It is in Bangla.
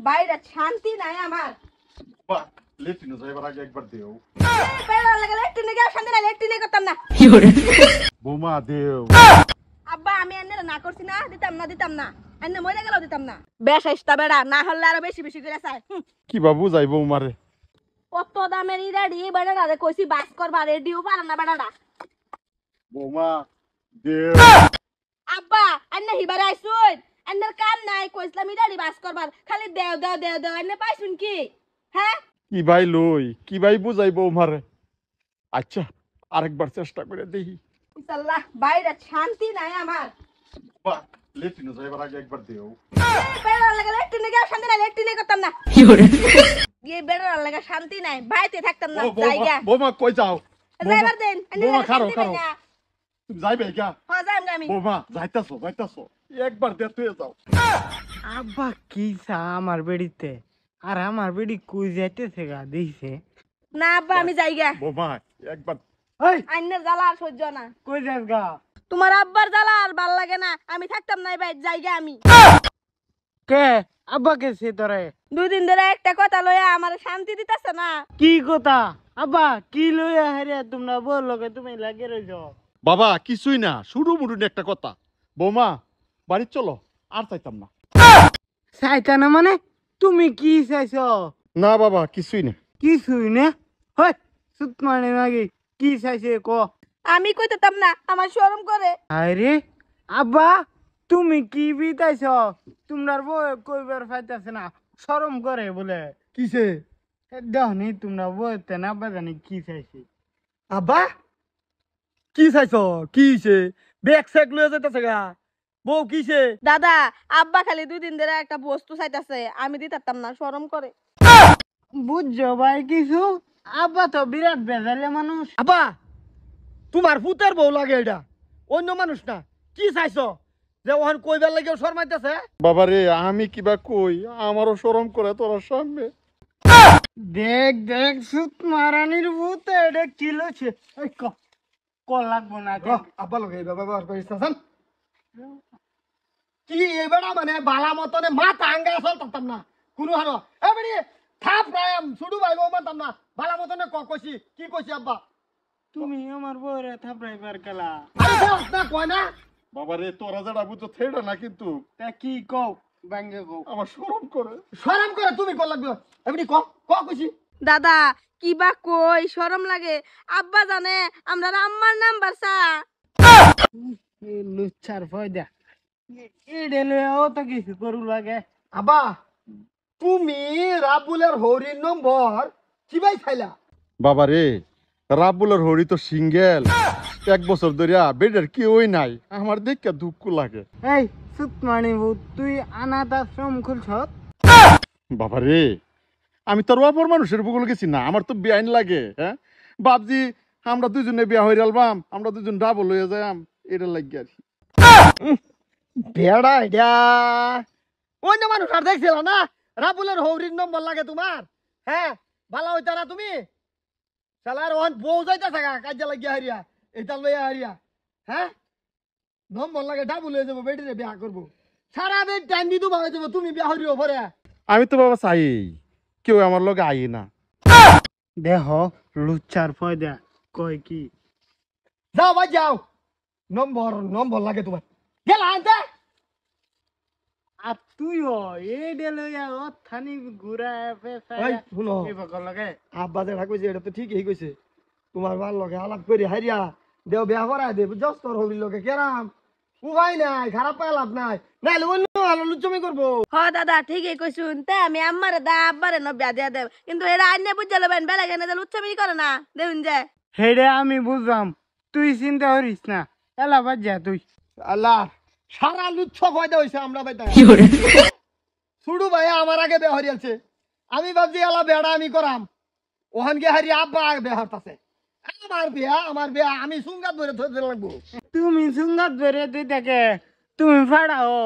বাইরে শান্তি নাই আমার। বাহ, লেট্রিনে যাইবার আগে একবার দেও। বেড়ার লাগে লেট্রিনে গিয়ে শান্তি নাই, লেট্রিনে করতাম না। বৌমা দেও। আব্বা আমি এনে না করছি না, দিতাম না এনে মরে গেল দিতাম না। বেশ আইস্তা বেড়া না হলে আরো বেশি বেশি করে চাই। কি বাবু যাই বৌমারে। কত দামের রেডি বেড়া রে কইছি বাস করবা রেডিও পারে না বেড়াটা। বৌমা দেও। আব্বা এনে হিবারে আইছুন, এনের কাম নাই কইছলাম রেডি বাস করবার, খালি দেও দেও দেও দেও এনে পাইছুন কি? হ্যাঁ কি ভাই লই, কি ভাই বুঝাই বৌমারে। আচ্ছা আরেকবার চেষ্টা করে দেখি। ইনশাআল্লাহ বাইরে শান্তি নাই আমার। বাহ, লেট্রিনে যাইবার আগে একবার দেও। বেড়ার লাগে লেট্রিনে গিয়ে শান্তি নাই, লেট্রিনে করতাম না। এই বেড়ার লাগে শান্তি নাই, বাইতে থাকতাম না। ও বৌমা, জায়গা বৌমা কই যাও? যাইবার দেন বৌমা খারো শান্তি খারো। পাই না। তুমি যাইবে গা? হ্যাঁ যাইম আমি। বৌমা যাইতাছো যাইতাছো, একবার দে তুই যাও। আব্বা কি চা আমার বেড়িতে, আর আমার বেড়ি কই যাইতেছে গা দিছে। না আব্বা আমি যাইগা। বৌমা একবার। এই আইনের জ্বালা আর সহ্য না। কই যাস গা? তোমার আব্বার জ্বালা আর ভাল লাগে না, আমি থাকতাম না ভাই, জায়গা আমি। কে আব্বা কে সে তোরে? দুদিন ধরে একটা কথা লইয়া আমার শান্তি দিতেছে না। কি কথা আব্বা? কি লইয়া হারে তোমরা বল লগে তুমি লাগে রইছ? বাবা কিছুই না, শুরু মুরুন একটা কথা। বৌমা বাড়ি চলো, আর চাইতাম না। চাইতা না মানে তুমি কি চাইছ? না বাবা কিছুই না। কিছুই না। হয় সুত মানে নাকি কি চাইছে ক? আমি কইতাম না, আমার শরম করে। আরে আব্বা তুমি কি বিতাইছ? তোমরা বই কইবার পাইতাছে না, শরম করে বলে। কিসে? দেখনি তোমরা বইতে না জানি কি চাইছে। আব্বা কি চাইছ? কিছে ব্যাগ স্যাগ লয়ে যাইতাছে গা? বউ কিছে? দাদা আব্বা খালি দুদিন ধরে একটা বস্তু চাইতাছে, আমি দিতাম না, শরম করে। বুঝছো ভাই কিছু? আব্বা তো বিরাট বেজালে মানুষ। আব্বা তোমার পুতের বউ লাগে এটা, অন্য মানুষ না। কি চাইছ যে ওখান কইবার লাগেও শর্মাইতেছে? বাবা রে আমি কিবা কই, আমারও শরম করে তোর সামনে। দেখ দেখ সুত মারানির ভূত এটা কি লইছে। এই ক লাগবো না দেখ। আব্বা লগে এই ব্যবহার করিস কি এবারে মানে বালা মতনে মাথা আঙ্গা চলতাম না কোনো হানো। এবারে থাপ রায়াম শুধু ভাই বউ মানতাম না, বালা মতনে কইছি কি কইছি আব্বা? তুমি আমার বউরে থাপড়াইবার গেলা। আরে বস না কয় না। বাবা রে তোরা যেটা বুঝছো থেড়া না, কিন্তু তা কি কও বাঙ্গে কও। আমার শরম করে। শরম করে তুমি কল লাগবে। এবারে কইছি দাদা কিবা কই শরম লাগে। আব্বা জানে আমরা আম্মার নাম বাসা। এই লুচ্চার ফয়দা এডে লইয়াও তো কিছু করু লাগে। আব্বা তুমি রাবুলের হরির নম্বর কিবাই খাইলা? বাবা রে রাবুলের হরি তো সিঙ্গেল, এক বছর ধরিয়া বেডের কেউই নাই, আমার দেখে দুঃখ লাগে। এই সুত মানি ভূত তুই অনাথ আশ্রম খুলছ? বাবা রে আমি তোর অপর মানুষের বুকুল গেছি না, আমার তো বেআইন লাগে। হ্যাঁ বাপজি আমরা দুজনে বিয়া হয়ে আলবাম, আমরা দুজন ডাবল হয়ে যাম, এটা লাগে আর কি। বেড়া এটা অন্য মানুষ আর দেখছিল না? রাবুলের হরির নম্বর লাগে তোমার? হ্যাঁ ভালো হইতা না তুমি? শালার ওহন বউ যাইতা থাকা কাজে লাগিয়া হারিয়া এটা লইয়া হারিয়া। হ্যাঁ নম্বর লাগে ডাবল হয়ে যাবো, বেটিরে বিয়া করবো, সারা দিন টাইম দিতে ভালো যাবো, তুমি বিয়া হরিও পরে। আমি তো বাবা চাই কেউ আমার লগে আই না। দেহ লুচ্চার ফয়দা কয় কি? যাও ভাই যাও, নম্বর লাগে তোমার। গেলা আনতে আর তুইও এডে লইয়া ও থানি ঘুরা এই শুনো, লাগে। আব্বা যেটা কইছে এটা তো ঠিকই কইছে। তোমার ভাল লগে আলাপ করে হারিয়া দেও বিয়া করাই দে, বুঝছস? তোর হরির লগে কেরাম উপায় নাই, খারাপ পায় লাভ নাই, নাইলে অন্য ভালো লুচ্চমি করবো। হ দাদা ঠিকই কইছুন, তাই আমি আম্মারে দা আব্বারে ন বিয়া দিয়া দেব, কিন্তু এরা আইনে বুঝে লবেন বেলা কেন যে উচ্চামি করে না দেখুন যে। হেডে আমি বুঝলাম, তুই চিন্তা করিস না, এলা বাদ যা তুই। আল্লাহ সারা লুচ্ছ ফয়দা হয়েছে আমরা ভাই। শুরু ভাই আমার আগে বিয়া হরিয়াছে, আমি ভাবছি আলা বেড়া আমি করাম, ওখান গিয়ে হারিয়ে আব্বা বিয়া হরতাছে। আমার বিয়া আমি সুঙ্গাত ধরে ধরতে লাগবো। তুমি সুঙ্গাত বেরে তুই দেখে তুমি ফাড়াও